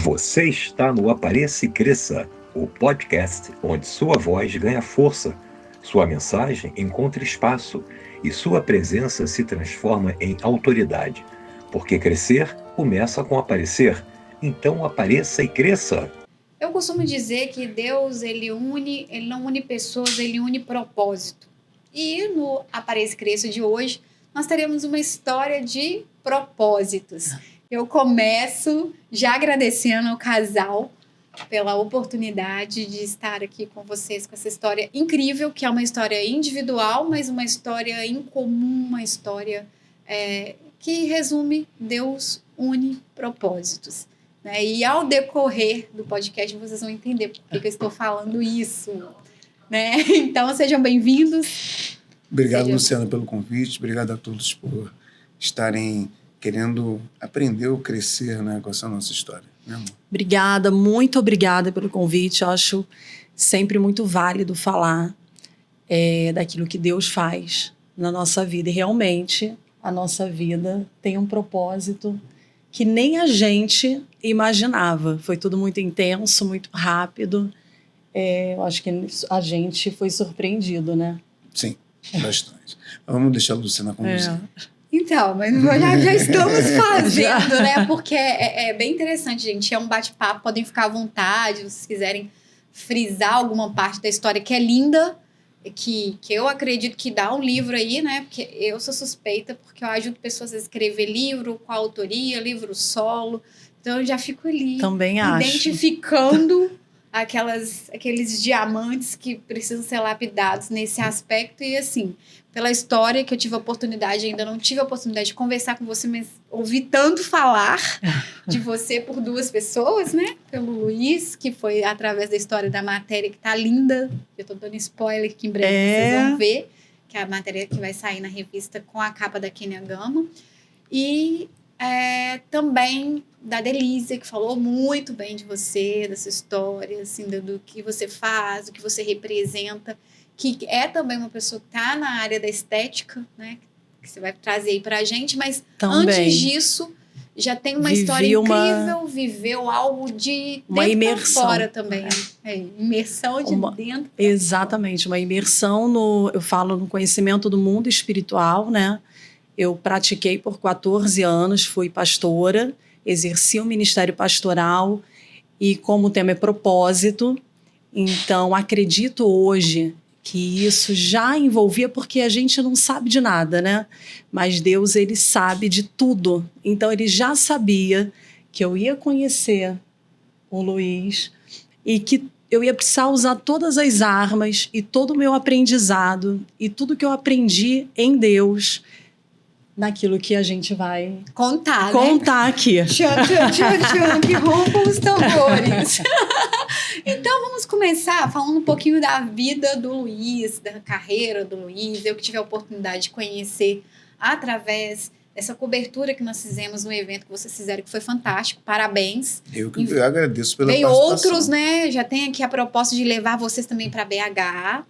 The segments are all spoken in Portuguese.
Você está no Apareça e Cresça, o podcast onde sua voz ganha força, sua mensagem encontra espaço e sua presença se transforma em autoridade. Porque crescer começa com aparecer. Então apareça e cresça. Eu costumo dizer que Deus, ele não une pessoas, ele une propósito. E no Apareça e Cresça de hoje, nós teremos uma história de propósitos. Eu começo já agradecendo ao casal pela oportunidade de estar aqui com vocês com essa história incrível, que é uma história individual, mas uma história em comum, uma história que resume Deus une propósitos. Né? E ao decorrer do podcast, vocês vão entender por que eu estou falando isso. Né? Então, sejam bem-vindos. Obrigado, Luciana, pelo convite. Obrigado a todos por estarem querendo aprender ou crescer, né, com essa nossa história. Né, amor? Obrigada, muito obrigada pelo convite. Eu acho sempre muito válido falar daquilo que Deus faz na nossa vida. E realmente, a nossa vida tem um propósito que nem a gente imaginava. Foi tudo muito intenso, muito rápido. Eu acho que a gente foi surpreendido, né? Sim, bastante. Vamos deixar a Luciana conduzir. Então, mas já estamos fazendo, né? Porque é bem interessante, gente. É um bate-papo, podem ficar à vontade, se vocês quiserem frisar alguma parte da história que é linda, que eu acredito que dá um livro aí, né? Porque eu sou suspeita, porque eu ajudo pessoas a escrever livro com a autoria, livro solo. Então, eu já fico ali também identificando aqueles diamantes que precisam ser lapidados nesse aspecto. E assim, pela história que eu tive a oportunidade, ainda não tive a oportunidade de conversar com você, mas ouvi tanto falar de você por duas pessoas, né? Pelo Luiz, que foi através da história da matéria, que tá linda. Eu tô dando spoiler que em breve vocês vão ver, que é a matéria que vai sair na revista com a capa da Kenia Gama. E também da Delícia, que falou muito bem de você, dessa história, assim, do que você faz, do que você representa, que é também uma pessoa que está na área da estética, né? Que você vai trazer aí pra gente, mas também, antes disso, já tem uma história incrível, viveu algo de uma dentro imersão. pra fora também. Imersão de dentro pra exatamente, fora. Uma imersão eu falo no conhecimento do mundo espiritual, né? Eu pratiquei por 14 anos, fui pastora, exerci o ministério pastoral e como o tema é propósito, então acredito hoje que isso já envolvia, porque a gente não sabe de nada, né? Mas Deus, ele sabe de tudo. Então ele já sabia que eu ia conhecer o Luiz e que eu ia precisar usar todas as armas e todo o meu aprendizado e tudo que eu aprendi em Deus naquilo que a gente vai contar aqui. Tchan, tchan, tchan, tchan, que rompam os tambores. Então, vamos começar falando um pouquinho da vida do Luiz, da carreira do Luiz. Eu que tive a oportunidade de conhecer através dessa cobertura que nós fizemos no evento que vocês fizeram, que foi fantástico. Parabéns. Eu agradeço pela participação. outros, né? Já tem aqui a proposta de levar vocês também para BH.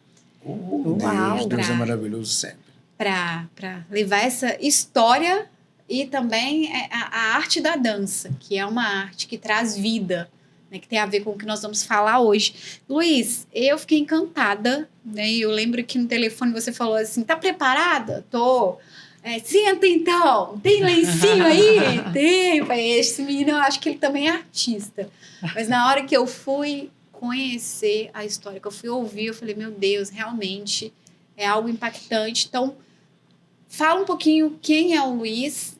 Deus é maravilhoso sempre. Para levar essa história e também a arte da dança, que é uma arte que traz vida, né, que tem a ver com o que nós vamos falar hoje. Luiz, eu fiquei encantada, né? Eu lembro que no telefone você falou assim, tá preparada? Tô. Senta então, tem lencinho aí? Tem. Esse menino, eu acho que ele também é artista. Mas na hora que eu fui conhecer a história, que eu fui ouvir, eu falei, meu Deus, realmente é algo impactante. Então, fala um pouquinho quem é o Luiz,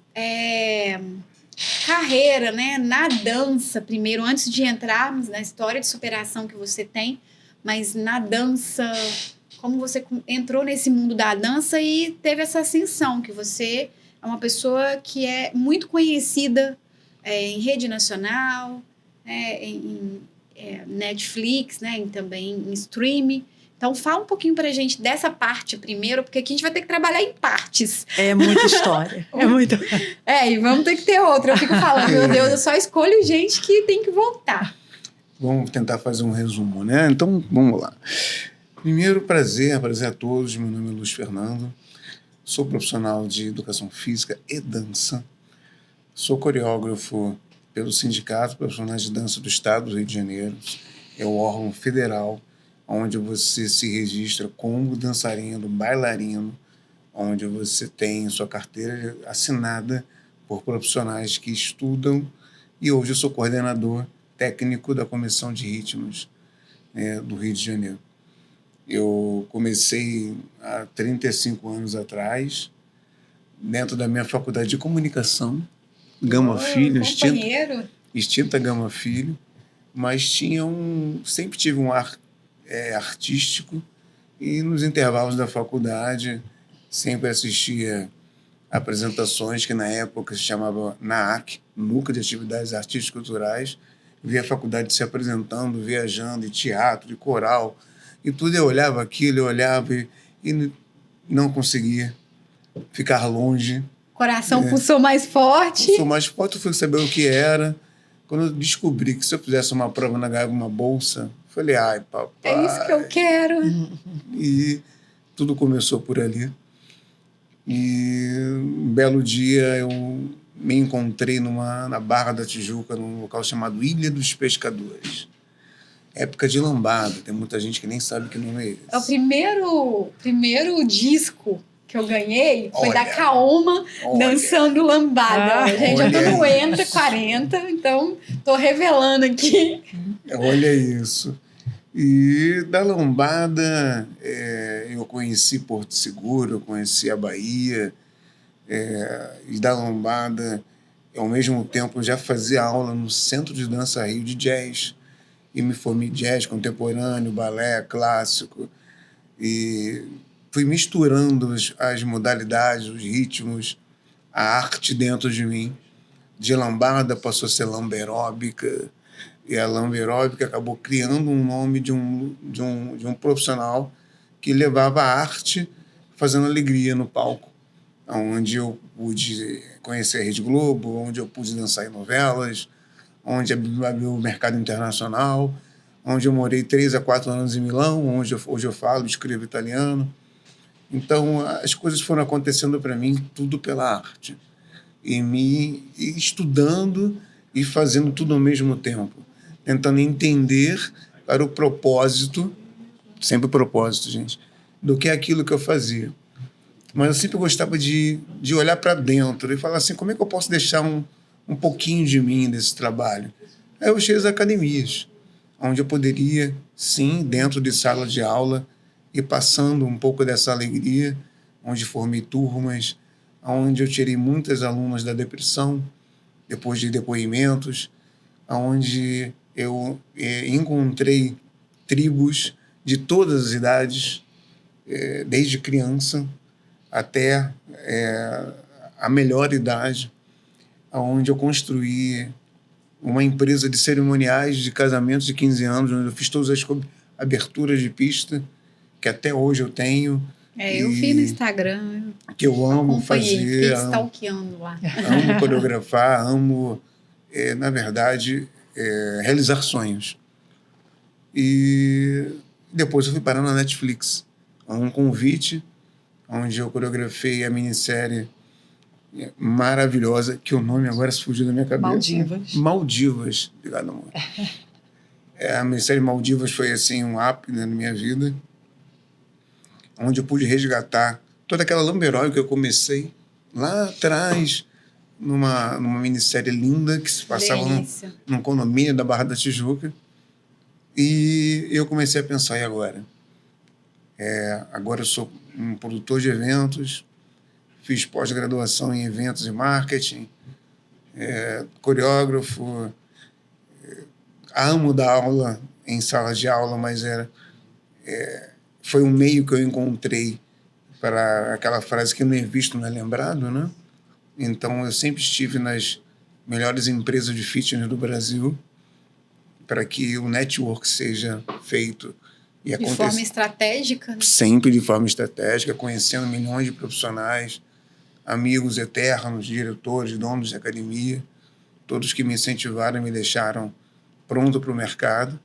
carreira, né, na dança, primeiro, antes de entrarmos na história de superação que você tem, mas na dança, como você entrou nesse mundo da dança e teve essa ascensão, que você é uma pessoa que é muito conhecida em rede nacional, em Netflix, né, e também em streaming. Então, fala um pouquinho pra gente dessa parte primeiro, porque aqui a gente vai ter que trabalhar em partes. É muita história. E vamos ter que ter outra. Eu fico falando, meu Deus, eu só escolho gente que tem que voltar. Vamos tentar fazer um resumo, né? Então, vamos lá. Primeiro, prazer a todos. Meu nome é Luiz Fernando. Sou profissional de educação física e dança. Sou coreógrafo pelo Sindicato Profissionais de Dança do Estado do Rio de Janeiro. É o órgão federal onde você se registra como dançarino, bailarino, onde você tem sua carteira assinada por profissionais que estudam, e hoje eu sou coordenador técnico da Comissão de Ritmos, né, do Rio de Janeiro. Eu comecei há 35 anos atrás, dentro da minha faculdade de comunicação, Gama Filho, extinta Gama Filho, mas sempre tive um ar artístico, e nos intervalos da faculdade sempre assistia apresentações que na época se chamava NAAC, Núcleo de Atividades Artísticas e Culturais, via a faculdade se apresentando, viajando, em teatro, de coral, e tudo. Eu olhava aquilo, e não conseguia ficar longe. Coração pulsou mais forte. Pulsou mais forte, eu fui saber o que era. Quando eu descobri que se eu fizesse uma prova na ganhava uma bolsa, falei, ai, papai. É isso que eu quero. E tudo começou por ali. E um belo dia eu me encontrei na Barra da Tijuca, num local chamado Ilha dos Pescadores. Época de lambada, tem muita gente que nem sabe que nome é esse. É o primeiro disco que eu ganhei foi da Kaoma, dançando lambada. Gente, eu tô no Entra 40, então tô revelando aqui. Olha isso. E da lambada, eu conheci Porto Seguro, eu conheci a Bahia, e da lambada, ao mesmo tempo, eu já fazia aula no Centro de Dança Rio de Jazz, e me formei em jazz contemporâneo, balé, clássico, e fui misturando as modalidades, os ritmos, a arte dentro de mim. De lambada passou a ser lamberóbica, e a lamberóbica acabou criando um nome de um profissional que levava a arte fazendo alegria no palco, onde eu pude conhecer a Rede Globo, onde eu pude dançar em novelas, onde abri o mercado internacional, onde eu morei 3 a 4 anos em Milão, onde hoje eu falo, escrevo italiano. Então, as coisas foram acontecendo para mim tudo pela arte, e estudando e fazendo tudo ao mesmo tempo, tentando entender para o propósito, sempre o propósito, gente, do que é aquilo que eu fazia. Mas eu sempre gostava de olhar para dentro e falar assim, como é que eu posso deixar um pouquinho de mim desse trabalho? Aí eu achei as academias, onde eu poderia, sim, dentro de sala de aula, ir passando um pouco dessa alegria, onde formei turmas, onde eu tirei muitas alunas da depressão, depois de depoimentos, onde eu encontrei tribos de todas as idades, desde criança até a melhor idade, onde eu construí uma empresa de cerimoniais de casamentos de 15 anos, onde eu fiz todas as aberturas de pista, que até hoje eu tenho. Eu vi no Instagram. Que eu amo fazer. Fiquei stalkeando lá. Amo coreografar, amo, na verdade, realizar sonhos. E depois eu fui parar na Netflix, um convite, onde eu coreografei a minissérie maravilhosa, que o nome agora se fugiu da minha cabeça. Maldivas. Obrigado, amor. A minissérie Maldivas foi assim um ápice na minha vida, onde eu pude resgatar toda aquela lamberóia que eu comecei lá atrás, numa minissérie linda que se passava num condomínio da Barra da Tijuca. E eu comecei a pensar, e agora? Agora eu sou um produtor de eventos, fiz pós-graduação em eventos e marketing, coreógrafo, amo dar aula em salas de aula, mas foi um meio que eu encontrei para aquela frase que não é visto, não é lembrado, né? Então, eu sempre estive nas melhores empresas de fitness do Brasil para que o network seja feito e aconteça. De forma estratégica? Né? Sempre de forma estratégica, conhecendo milhões de profissionais, amigos eternos, diretores, donos de academia, todos que me incentivaram e me deixaram pronto para o mercado.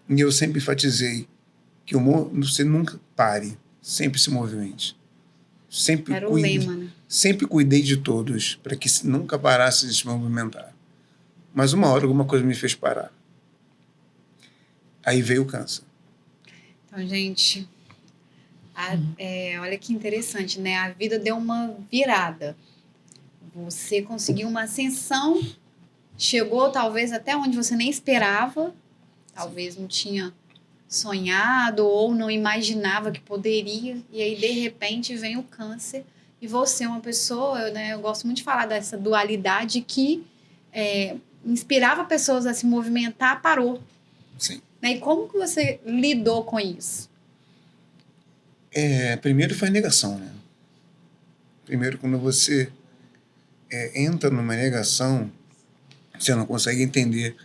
E eu sempre enfatizei que você nunca pare, sempre se movimente. Era o lema, né? Sempre cuidei de todos, para que nunca parasse de se movimentar. Mas uma hora alguma coisa me fez parar. Aí veio o câncer. Então, gente, olha que interessante, né? A vida deu uma virada. Você conseguiu uma ascensão, chegou talvez até onde você nem esperava, talvez não tinha sonhado ou não imaginava que poderia, e aí de repente vem o câncer e você é uma pessoa, né? Eu gosto muito de falar dessa dualidade que inspirava pessoas a se movimentar, parou. Sim. Né? E como que você lidou com isso? Primeiro foi a negação, né? Primeiro, quando você entra numa negação, você não consegue entender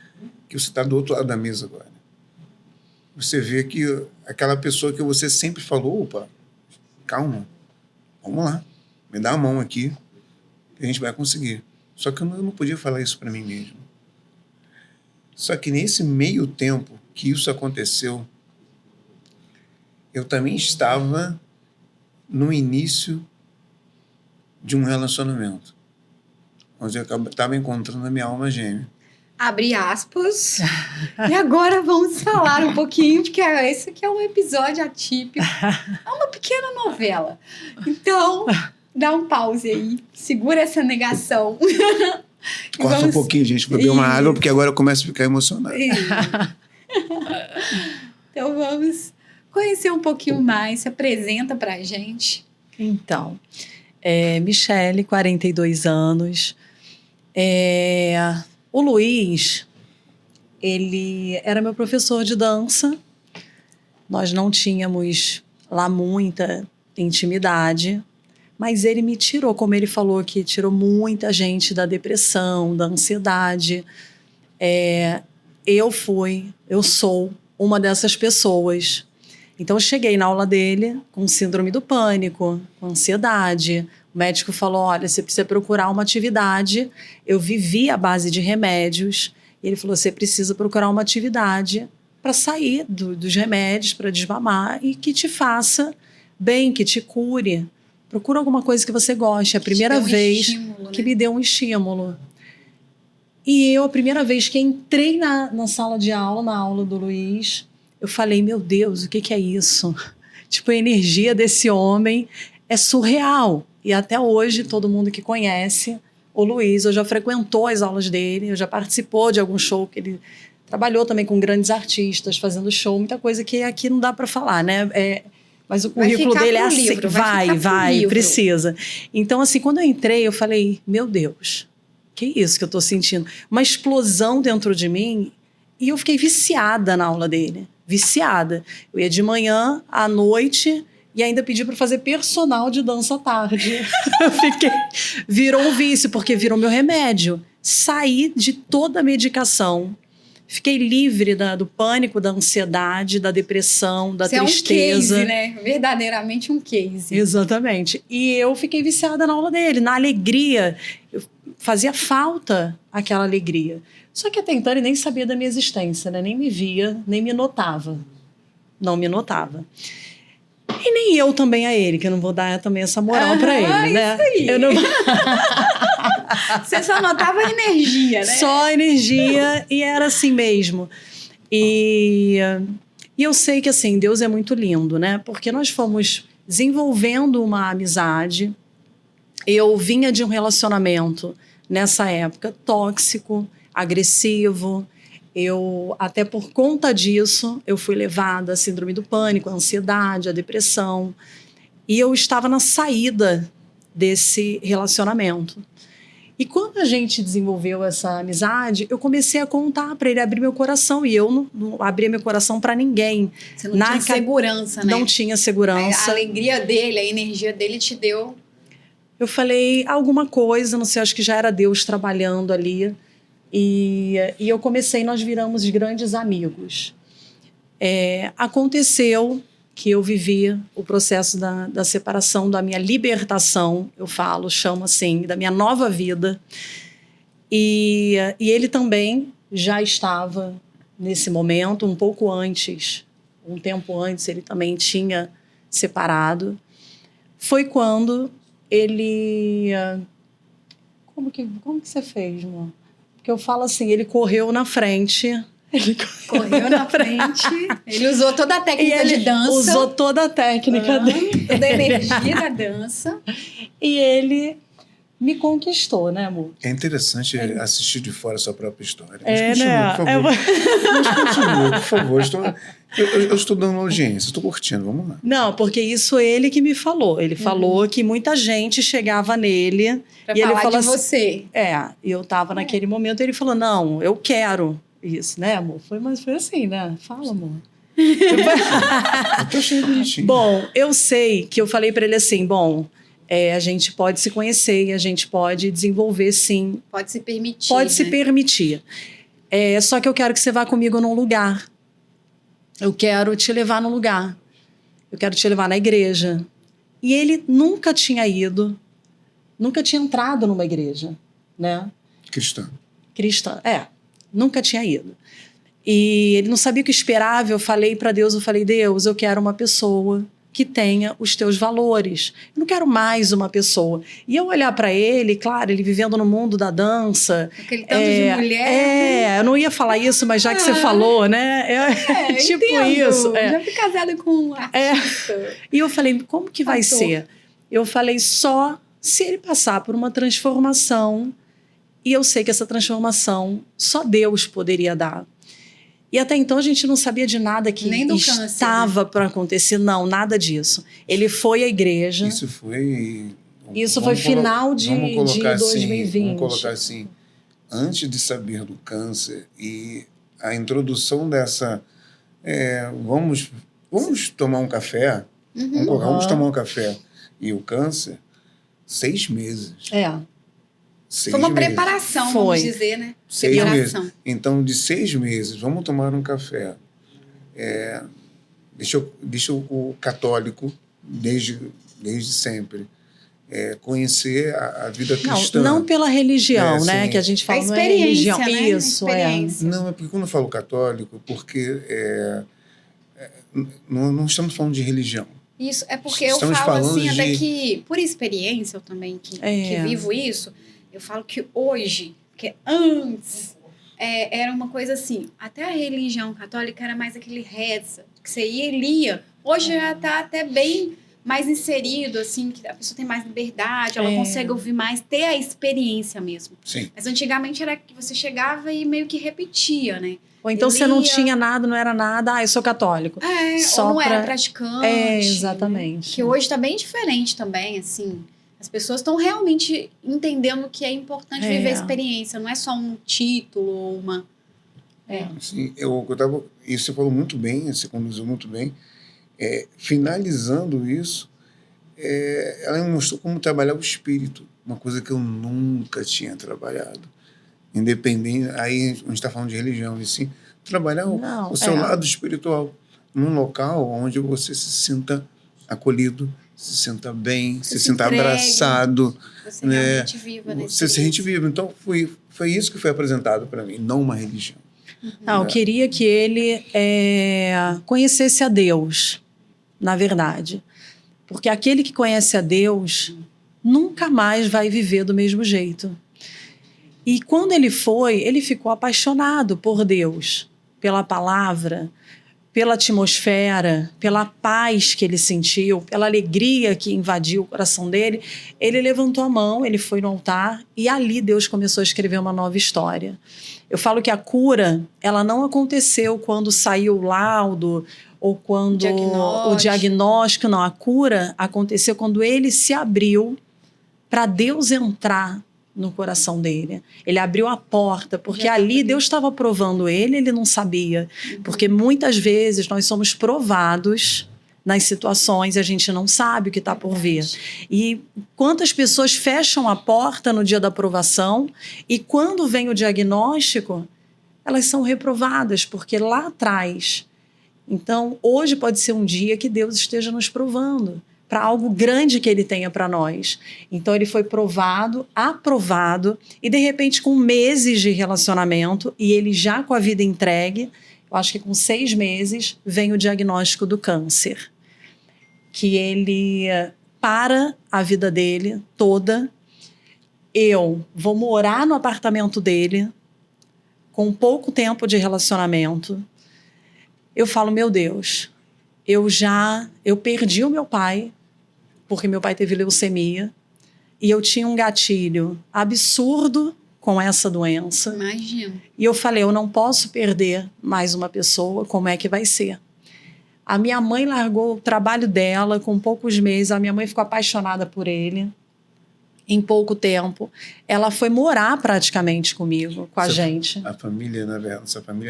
que você está do outro lado da mesa agora. Você vê que aquela pessoa que você sempre falou, opa, calma, vamos lá, me dá a mão aqui, que a gente vai conseguir. Só que eu não podia falar isso para mim mesmo. Só que nesse meio tempo que isso aconteceu, eu também estava no início de um relacionamento, onde eu estava encontrando a minha alma gêmea. Abre aspas. E agora vamos falar um pouquinho, porque esse aqui é um episódio atípico. É uma pequena novela. Então, dá um pause aí. Segura essa negação. Corta um pouquinho, gente, para beber uma água, porque agora eu começo a ficar emocionado. Então, vamos conhecer um pouquinho mais. Se apresenta pra gente. Então, Michele, 42 anos. O Luiz, ele era meu professor de dança. Nós não tínhamos lá muita intimidade, mas ele me tirou, como ele falou, que tirou muita gente da depressão, da ansiedade. Eu sou uma dessas pessoas. Então, eu cheguei na aula dele com síndrome do pânico, com ansiedade. O médico falou, olha, você precisa procurar uma atividade. Eu vivi à base de remédios. E ele falou, você precisa procurar uma atividade para sair dos remédios, para desmamar e que te faça bem, que te cure. Procura alguma coisa que você goste. É a primeira vez que me deu um estímulo. E eu, a primeira vez que entrei na sala de aula, na aula do Luiz, eu falei, meu Deus, o que é isso? Tipo, a energia desse homem é surreal. E até hoje, todo mundo que conhece o Luiz, já frequentou as aulas dele, já participou de algum show que ele trabalhou também com grandes artistas, fazendo show, muita coisa que aqui não dá para falar, né? Mas o currículo dele é assim, vai, precisa. Então, assim, quando eu entrei, eu falei, meu Deus, que isso que eu tô sentindo? Uma explosão dentro de mim, e eu fiquei viciada na aula dele, viciada. Eu ia de manhã, à noite, e ainda pedi para fazer personal de dança à tarde. Virou um vício, porque virou meu remédio. Saí de toda a medicação. Fiquei livre do pânico, da ansiedade, da depressão, da tristeza. É um case, né? Verdadeiramente um case. Exatamente. E eu fiquei viciada na aula dele, na alegria. Fazia falta aquela alegria. Só que até então ele nem sabia da minha existência, né? Nem me via, nem me notava. Não me notava. E nem eu também a ele, que eu não vou dar também essa moral pra ele, né? Isso aí. Eu não... Você só notava a energia, né? Só a energia, e era assim mesmo. E eu sei que, assim, Deus é muito lindo, né? Porque nós fomos desenvolvendo uma amizade. Eu vinha de um relacionamento, nessa época, tóxico, agressivo. Até por conta disso, eu fui levada à síndrome do pânico, à ansiedade, à depressão. E eu estava na saída desse relacionamento. E quando a gente desenvolveu essa amizade, eu comecei a contar para ele abrir meu coração. E eu não abria meu coração para ninguém. Você não tinha segurança, né? Não tinha segurança. A alegria dele, a energia dele te deu... Eu falei alguma coisa, não sei, acho que já era Deus trabalhando ali. E eu comecei, nós viramos grandes amigos. Aconteceu que eu vivi o processo da separação, da minha libertação, chamo assim, da minha nova vida. E ele também já estava nesse momento, um pouco antes, um tempo antes, ele também tinha separado. Foi quando ele... Como que você fez, amor? que eu falo assim, ele correu na frente. Ele Correu na frente. Ele usou toda a técnica de dança. Usou toda a técnica dele. Toda a energia da dança. E ele me conquistou, né, amor? É interessante assistir de fora a sua própria história. Mas continua, por favor. Mas continua, por favor. Eu estou dando audiência, estou curtindo, vamos lá. Não, porque isso ele que me falou. Ele falou que muita gente chegava nele Pra e ele falar falou de assim, eu estava naquele momento, ele falou, não, eu quero isso, né, amor? Mas foi assim, né? Fala, amor. Eu tô cheio de bonitinho. Bom, eu sei que eu falei para ele assim, a gente pode se conhecer e a gente pode desenvolver, sim. Pode se permitir. Pode se permitir. Só que eu quero que você vá comigo num lugar. Eu quero te levar num lugar. Eu quero te levar na igreja. E ele nunca tinha ido, nunca tinha entrado numa igreja, né? Cristã. Nunca tinha ido. E ele não sabia o que esperava. Eu falei para Deus, Deus, eu quero uma pessoa que tenha os teus valores. Eu não quero mais uma pessoa. E eu olhar para ele, claro, ele vivendo no mundo da dança. Aquele tanto de mulher. Eu não ia falar isso, mas já que você falou, né? Tipo entendo. isso. Já fui casada com um artista. E eu falei, como que vai ser? Eu falei, só se ele passar por uma transformação. E eu sei que essa transformação só Deus poderia dar. E até então a gente não sabia de nada que estava para acontecer. Não, nada disso. Ele foi à igreja. Isso foi final de 2020. Vamos colocar assim, antes de saber do câncer e a introdução dessa... vamos tomar um café. Vamos tomar um café. E o câncer, 6 meses. Foi uma preparação, vamos dizer, né? 6 meses. Então, de 6 meses, vamos tomar um café. Deixa o católico, desde sempre, conhecer a vida cristã. Não pela religião, né? Que a gente fala, não é religião. Né? Isso, Não, é porque quando eu falo católico, porque não estamos falando de religião. Isso, é porque eu falo assim, até que, por experiência, eu também que vivo isso, eu falo que hoje, porque antes era uma coisa assim, até a religião católica era mais aquele reza, que você ia e lia. Hoje já está até bem mais inserido, assim, que a pessoa tem mais liberdade, ela consegue ouvir mais, ter a experiência mesmo. Sim. Mas antigamente era que você chegava e meio que repetia, né? Ou então você não tinha nada, não era nada, eu sou católico. Ou não era praticante. Exatamente. Né? Que hoje está bem diferente também, assim. As pessoas estão realmente entendendo que é importante viver a experiência, não é só um título ou uma... Sim, isso você falou muito bem, você conduziu muito bem. Finalizando isso, ela me mostrou como trabalhar o espírito, uma coisa que eu nunca tinha trabalhado. Independente, aí a gente está falando de religião, e sim, trabalhar o seu lado espiritual, num local onde você se sinta acolhido, se sinta bem, se sinta abraçado. Você realmente viva, né? Você se sente vivo. Então, foi isso que foi apresentado para mim, não uma religião. Não, eu queria que ele conhecesse a Deus, na verdade. Porque aquele que conhece a Deus nunca mais vai viver do mesmo jeito. E quando ele ficou apaixonado por Deus, pela palavra, pela atmosfera, pela paz que ele sentiu, pela alegria que invadiu o coração dele. Ele levantou a mão, ele foi no altar e ali Deus começou a escrever uma nova história. Eu falo que a cura, ela não aconteceu quando saiu o laudo ou quando o diagnóstico, não. A cura aconteceu quando ele se abriu para Deus entrar no coração dele. Ele abriu a porta, porque ali Deus estava provando ele não sabia. Porque muitas vezes nós somos provados nas situações e a gente não sabe o que está por vir. E quantas pessoas fecham a porta no dia da aprovação e quando vem o diagnóstico, elas são reprovadas, porque lá atrás... Então, hoje pode ser um dia que Deus esteja nos provando para algo grande que ele tenha para nós. Então, ele foi provado, aprovado, e de repente, com meses de relacionamento, e ele já com a vida entregue, eu acho que com 6 meses, vem o diagnóstico do câncer. Que ele para a vida dele toda. Eu vou morar no apartamento dele, com pouco tempo de relacionamento, eu falo, meu Deus, eu perdi o meu pai, porque meu pai teve leucemia, e eu tinha um gatilho absurdo com essa doença. Imagino. E eu falei, eu não posso perder mais uma pessoa, como é que vai ser? A minha mãe largou o trabalho dela com poucos meses, a minha mãe ficou apaixonada por ele. Em pouco tempo, ela foi morar praticamente comigo, com a gente. Essa família,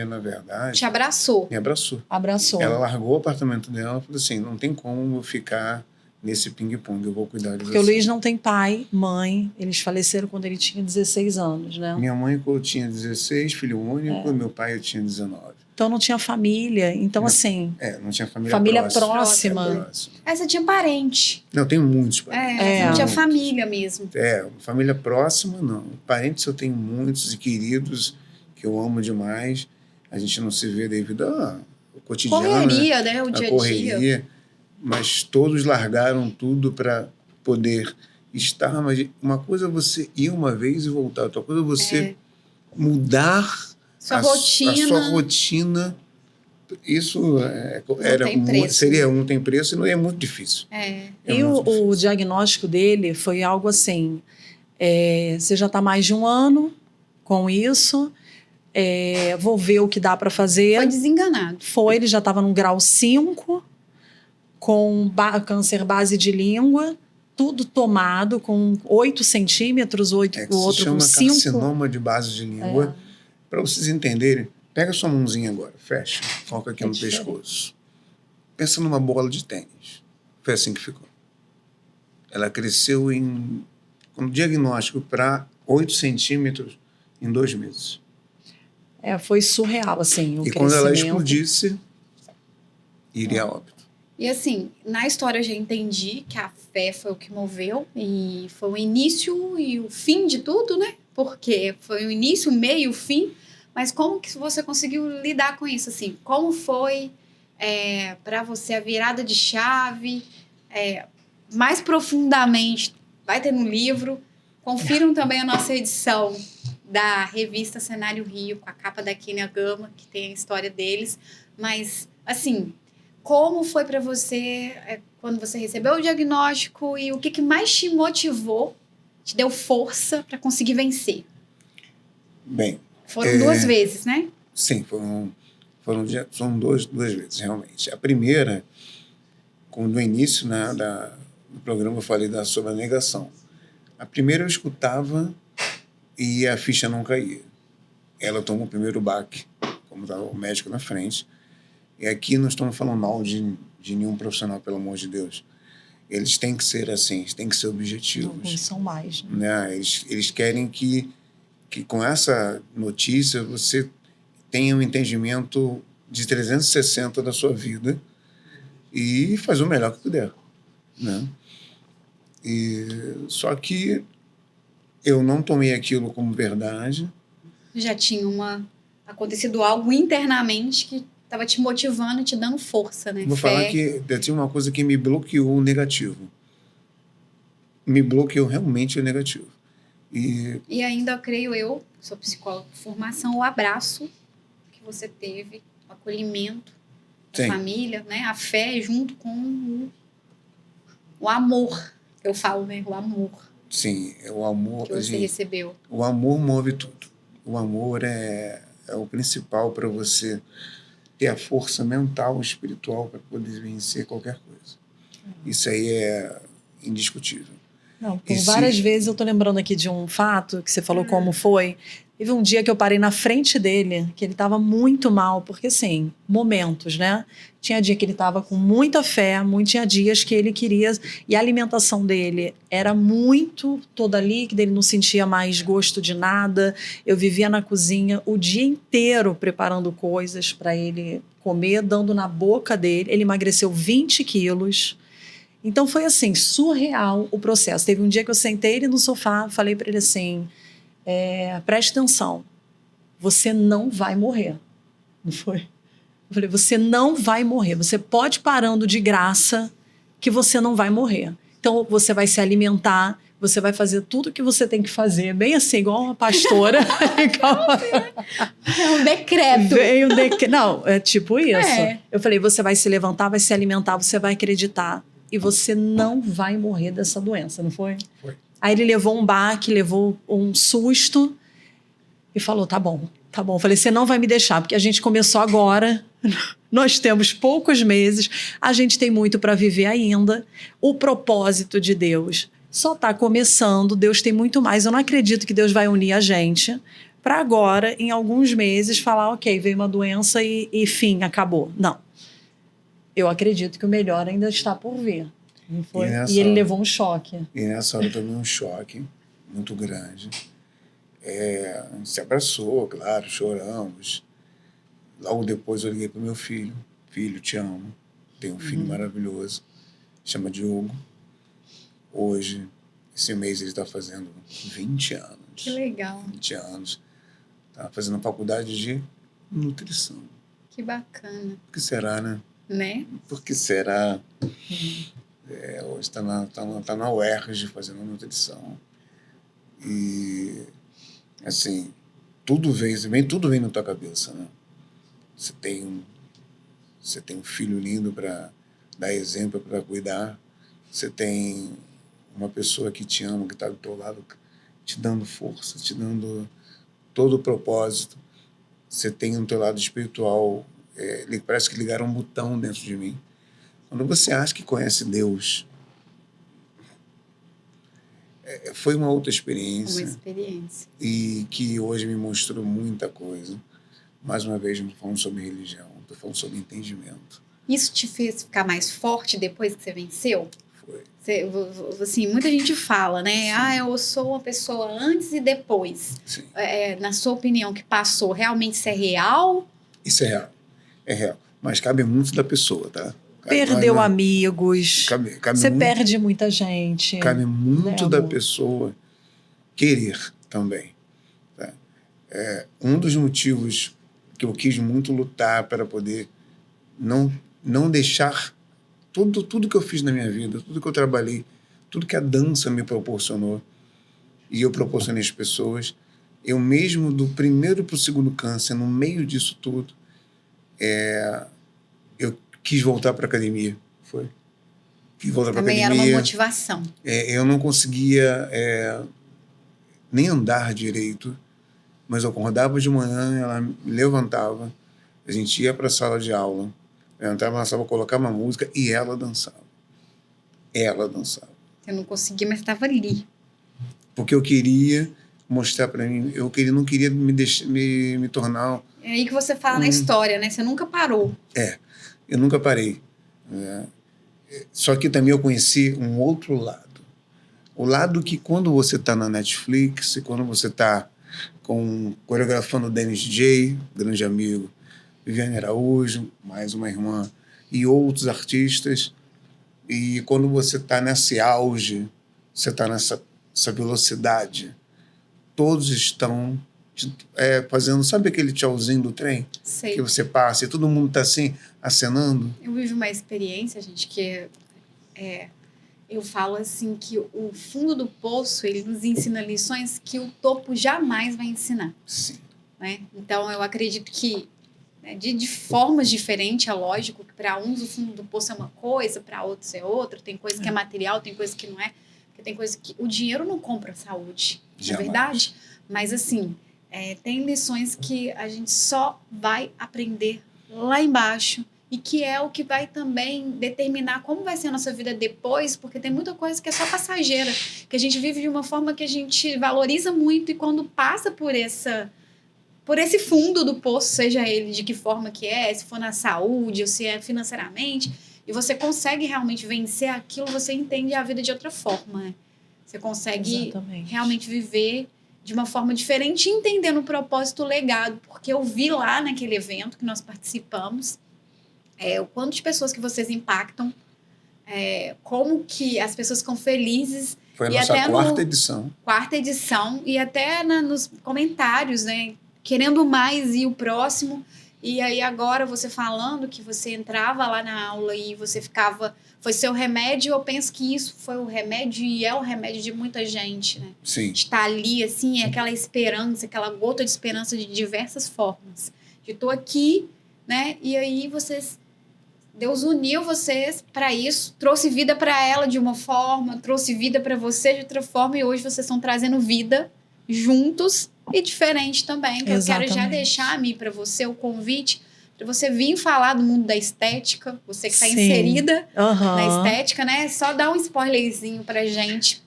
na verdade... Te abraçou. Me abraçou. Abraçou. Ela largou o apartamento dela e falou assim, não tem como eu ficar nesse ping-pong, eu vou cuidar de você. Porque o Luiz não tem pai, mãe, eles faleceram quando ele tinha 16 anos, né? Minha mãe, quando eu tinha 16, filho único, e meu pai eu tinha 19. Então não tinha família, então não, assim... não tinha família próxima. Você tinha parente. Não, eu tenho muitos parentes. Você não tinha família mesmo. Família próxima, não. Parentes eu tenho muitos e queridos, que eu amo demais. A gente não se vê devido ao cotidiano. Correria, né? O dia a dia. Mas todos largaram tudo para poder estar. Mas uma coisa é você ir uma vez e voltar, outra coisa é você mudar a sua rotina. Isso não tem preço e não é muito difícil. E o diagnóstico dele foi algo assim: você já está mais de um ano com isso, vou ver o que dá para fazer. Foi desenganado. Ele já estava no grau 5, com câncer base de língua, tudo tomado, com 8 centímetros, o outro com 5. Carcinoma de base de língua. Para vocês entenderem, pega sua mãozinha agora, fecha, foca aqui no pescoço. Pensa numa bola de tênis. Foi assim que ficou. Ela cresceu com diagnóstico para 8 centímetros em 2 meses. Foi surreal, assim, o E quando ela explodisse, iria a óbito. E assim, na história eu já entendi que a fé foi o que moveu, e foi o início e o fim de tudo, né? Porque foi o início, o meio, o fim. Mas como que você conseguiu lidar com isso, assim? Como foi para você a virada de chave? Mais profundamente, vai ter no livro. Confiram também a nossa edição da revista Cenário Rio, com a capa da Kênia Gama, que tem a história deles. Mas, assim, como foi para você quando você recebeu o diagnóstico e o que mais te motivou, te deu força para conseguir vencer? Bem... Foram 2 vezes, né? Sim, são duas vezes, realmente. A primeira, no início do programa eu falei sobre a negação. A primeira eu escutava e a ficha não caía. Ela tomou o primeiro baque, como estava o médico na frente. E aqui não estamos falando mal de nenhum profissional, pelo amor de Deus. Eles têm que ser assim, eles têm que ser objetivos. Não são mais. Né? Eles querem que com essa notícia você tenha um entendimento de 360 da sua vida e fazer o melhor que puder, né? Só que eu não tomei aquilo como verdade. Já tinha acontecido algo internamente que estava te motivando, te dando força, né? Vou falar que tinha uma coisa que me bloqueou o negativo. Me bloqueou realmente o negativo. E ainda, creio eu, sou psicóloga de formação, o abraço que você teve, o acolhimento da família, né? A fé junto com o amor, eu falo, né? O amor. Sim, o amor... Que você recebeu. O amor move tudo. O amor é o principal para você ter a força mental e espiritual para poder vencer qualquer coisa. Isso aí é indiscutível. Não, por várias vezes eu tô lembrando aqui de um fato que você falou como foi. Teve um dia que eu parei na frente dele, que ele estava muito mal, porque assim, momentos, né? Tinha dia que ele estava com muita fé, tinha dias que ele queria... E a alimentação dele era muito toda líquida, ele não sentia mais gosto de nada. Eu vivia na cozinha o dia inteiro preparando coisas para ele comer, dando na boca dele. Ele emagreceu 20 quilos. Então foi assim, surreal o processo. Teve um dia que eu sentei ele no sofá, falei para ele assim, preste atenção, você não vai morrer. Não foi? Eu falei, você não vai morrer, você pode parando de graça que você não vai morrer. Então você vai se alimentar, você vai fazer tudo o que você tem que fazer. Bem assim, igual uma pastora. É um decreto. Veio Não, é tipo isso. É. Eu falei, você vai se levantar, vai se alimentar, você vai acreditar. E você não vai morrer dessa doença, não foi? Foi. Aí ele levou um baque, levou um susto e falou, tá bom. Eu falei, você não vai me deixar, porque a gente começou agora, nós temos poucos meses, a gente tem muito para viver ainda. O propósito de Deus só está começando, Deus tem muito mais. Eu não acredito que Deus vai unir a gente para agora, em alguns meses, falar, ok, veio uma doença e fim, acabou. Não. Eu acredito que o melhor ainda está por vir. Não foi? E ele levou um choque. E nessa hora eu tomei um choque muito grande. A gente se abraçou, claro, choramos. Logo depois eu liguei para o meu filho. Filho, te amo. Tenho um filho maravilhoso. Chama Diogo. Hoje, esse mês, ele está fazendo 20 anos. Que legal. 20 anos. Está fazendo faculdade de nutrição. Que bacana. Por que será, né? Né? Por que será? Hoje está na UERJ fazendo nutrição. E, assim, tudo vem na tua cabeça, né? Você tem um filho lindo para dar exemplo, para cuidar. Você tem uma pessoa que te ama, que está do teu lado, te dando força, te dando todo o propósito. Você tem no teu lado espiritual, parece que ligaram um botão dentro de mim. Quando você acha que conhece Deus, foi uma outra experiência. Uma experiência. E que hoje me mostrou muita coisa. Mais uma vez, não estou falando sobre religião, estou falando sobre entendimento. Isso te fez ficar mais forte depois que você venceu? Foi. Assim, muita gente fala, né? Sim. Eu sou uma pessoa antes e depois. Sim. Na sua opinião, que passou, realmente isso é real? Isso é real. É real. Mas cabe muito da pessoa, tá? Perdeu amigos. Cabe você muito, perde muita gente. Cabe muito, né, da amor? pessoa querer também. Tá? Um dos motivos que eu quis muito lutar para poder não deixar tudo que eu fiz na minha vida, tudo que eu trabalhei, tudo que a dança me proporcionou, e eu proporcionei às pessoas, eu mesmo do primeiro para o segundo câncer, no meio disso tudo, eu quis voltar para a academia. Quis voltar para a academia. Também era uma motivação. Eu não conseguia nem andar direito, mas eu acordava de manhã, ela me levantava, a gente ia para a sala de aula, eu entrava na sala, colocava uma música e ela dançava. Eu não conseguia, mas estava ali. Porque eu queria mostrar para mim, não queria me tornar... É aí que você fala na história, né? Você nunca parou. Eu nunca parei. Só que também eu conheci um outro lado. O lado que quando você está na Netflix, quando você está coreografando o Dennis J, grande amigo, Viviane Araújo, mais uma irmã, e outros artistas, e quando você está nesse auge, você está nessa velocidade, todos estão fazendo, sabe aquele tchauzinho do trem? Sei. Que você passa e todo mundo está assim, acenando? Eu vivo uma experiência, gente, que eu falo assim que o fundo do poço, ele nos ensina lições que o topo jamais vai ensinar. Sim. Né? Então, eu acredito que de formas diferentes, é lógico que para uns o fundo do poço é uma coisa, para outros é outra, tem coisa que é material, tem coisa que não é, porque tem coisa que o dinheiro não compra saúde, não é verdade? Mas assim, tem lições que a gente só vai aprender lá embaixo e que é o que vai também determinar como vai ser a nossa vida depois, porque tem muita coisa que é só passageira, que a gente vive de uma forma que a gente valoriza muito e quando passa por esse fundo do poço, seja ele de que forma que se for na saúde ou se é financeiramente, e você consegue realmente vencer aquilo, você entende a vida de outra forma, né? Você consegue realmente viver de uma forma diferente, entendendo o propósito, o legado, porque eu vi lá naquele evento que nós participamos, o quanto de pessoas que vocês impactam, como que as pessoas ficam felizes. Foi a nossa quarta edição. Quarta edição, e até nos comentários, né? Querendo mais e o próximo. E aí agora você falando que você entrava lá na aula e você ficava... Foi seu remédio, eu penso que isso foi o remédio e é o remédio de muita gente, né? Sim. Estar ali, assim, é aquela esperança, aquela gota de esperança de diversas formas. De tô aqui, né? E aí Deus uniu vocês para isso, trouxe vida para ela de uma forma, trouxe vida para você de outra forma, e hoje vocês estão trazendo vida juntos e diferente também. Que eu quero já deixar, Mi, para você o convite para você vir falar do mundo da estética, você que está inserida na estética, né? Só dar um spoilerzinho pra gente.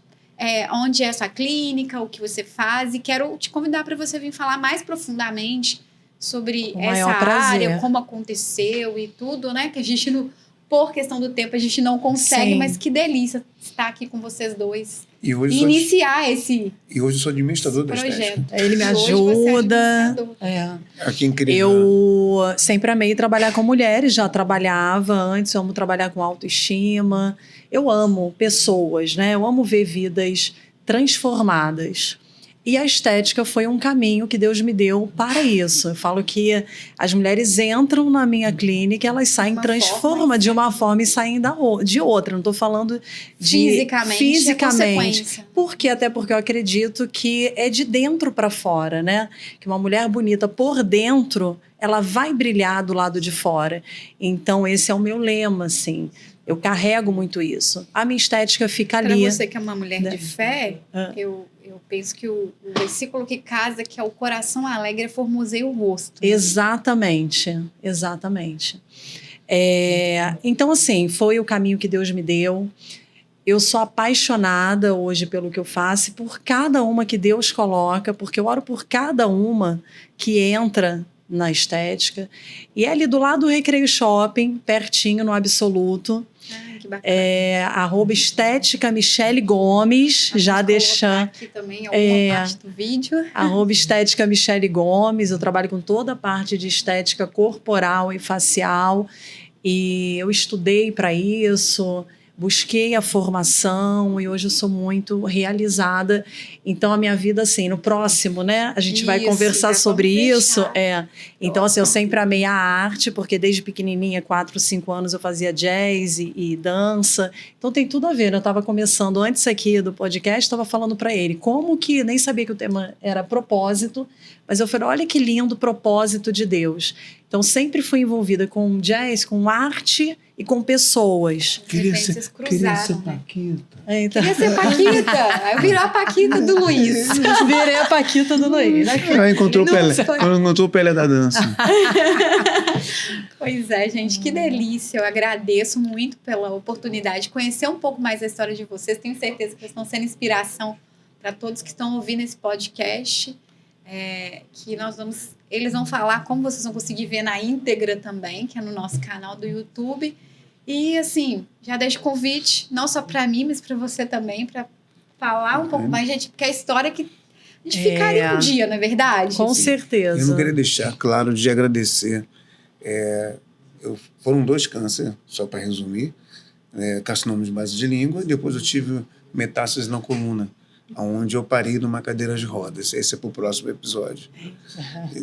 Onde é a sua clínica, o que você faz, e quero te convidar para você vir falar mais profundamente sobre essa área, como aconteceu e tudo, né? Que a gente, por questão do tempo, a gente não consegue, mas que delícia estar aqui com vocês dois. E hoje iniciar esse E hoje eu sou administrador da projeto. estética. Ele me ajuda. Aqui em Criciúma. Eu sempre amei trabalhar com mulheres, já trabalhava antes, eu amo trabalhar com autoestima. Eu amo pessoas, né? Eu amo ver vidas transformadas. E a estética foi um caminho que Deus me deu para isso. Eu falo que as mulheres entram na minha clínica, elas saem, transformam de uma forma e saem de outra. Não estou falando de fisicamente. Até porque eu acredito que é de dentro para fora, né? Que uma mulher bonita por dentro, ela vai brilhar do lado de fora. Então esse é o meu lema, assim. Eu carrego muito isso. A minha estética fica ali. Para você que é uma mulher de fé, eu penso que o versículo que casa, que é o coração alegre, formoseia o rosto. Exatamente. Então, assim, foi o caminho que Deus me deu. Eu sou apaixonada hoje pelo que eu faço e por cada uma que Deus coloca, porque eu oro por cada uma que entra na estética. E é ali do lado do Recreio Shopping, pertinho, no Absoluto. Que bacana. @estética Michele Gomes, já deixando aqui também alguma parte do vídeo. @estética Michele Gomes. Eu trabalho com toda a parte de estética corporal e facial, e eu estudei para isso, busquei a formação e hoje eu sou muito realizada. Então, a minha vida, assim, no próximo, né? A gente vai conversar sobre isso. Então, assim, eu sempre amei a arte, porque desde pequenininha, 4, 5 anos, eu fazia jazz e dança. Então, tem tudo a ver, né? Eu estava começando, antes aqui do podcast, estava falando para ele como que, nem sabia que o tema era propósito, mas eu falei, olha que lindo propósito de Deus. Então, sempre fui envolvida com jazz, com arte e com pessoas. Queria ser Paquita. Então... Queria ser Paquita. Eu virei a Paquita do Luiz. Virei a Paquita do Luiz. Encontrou o Pelé da dança. Pois é, gente, que delícia. Eu agradeço muito pela oportunidade de conhecer um pouco mais a história de vocês. Tenho certeza que vocês estão sendo inspiração para todos que estão ouvindo esse podcast. Que eles vão falar como vocês vão conseguir ver na íntegra também, que é no nosso canal do YouTube. E, assim, já deixo o convite, não só para mim, mas para você também, para falar um pouco mais, gente, porque a história que a gente ficaria um dia, não é verdade? Com certeza. Eu não queria deixar claro de agradecer. Foram 2 cânceres, só para resumir, carcinoma de base de língua, e depois eu tive metástase na coluna, onde eu parei numa cadeira de rodas. Esse é para o próximo episódio.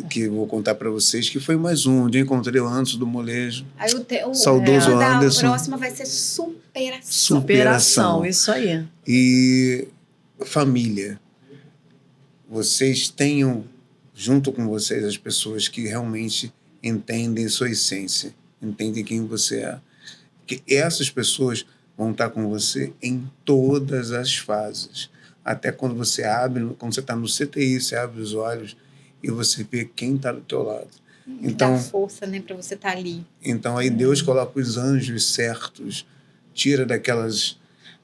Que eu vou contar para vocês, que foi mais um. Onde eu encontrei o Anderson do Molejo. Aí saudoso Anderson. A próxima vai ser superação. Superação, isso aí. E família. Vocês tenham, junto com vocês, as pessoas que realmente entendem sua essência, entendem quem você é. Que essas pessoas vão estar com você em todas as fases. Até quando você está no CTI, você abre os olhos e você vê quem está do teu lado. Então, dá força, né, para você estar ali. Então, aí Deus coloca os anjos certos, tira daquelas,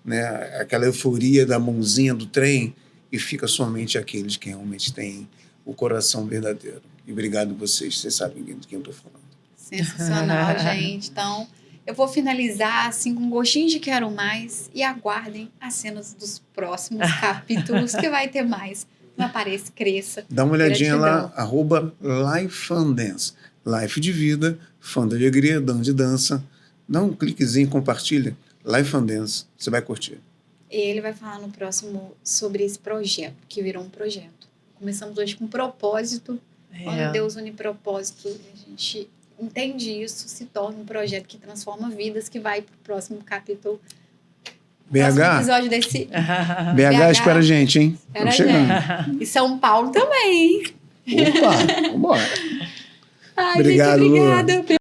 né, aquela euforia da mãozinha do trem e fica somente aqueles que realmente têm o coração verdadeiro. E obrigado a vocês sabem de quem eu estou falando. Sensacional, gente. Então, eu vou finalizar assim com um gostinho de quero mais e aguardem as cenas dos próximos capítulos, que vai ter mais. Não apareça, cresça. Dá uma olhadinha lá, @lifefandance. Life de vida, fã de alegria, dan de dança. Dá um cliquezinho, compartilha. Lifefandance, você vai curtir. E ele vai falar no próximo sobre esse projeto, que virou um projeto. Começamos hoje com um propósito, Quando Deus une propósito, a gente entende isso, se torna um projeto que transforma vidas, que vai pro próximo capítulo. Próximo BH? episódio desse. BH espera a gente, hein? Espera a chegando. gente. E São Paulo também, hein? Opa, vambora. Ai, Obrigado, gente, Lu. obrigada.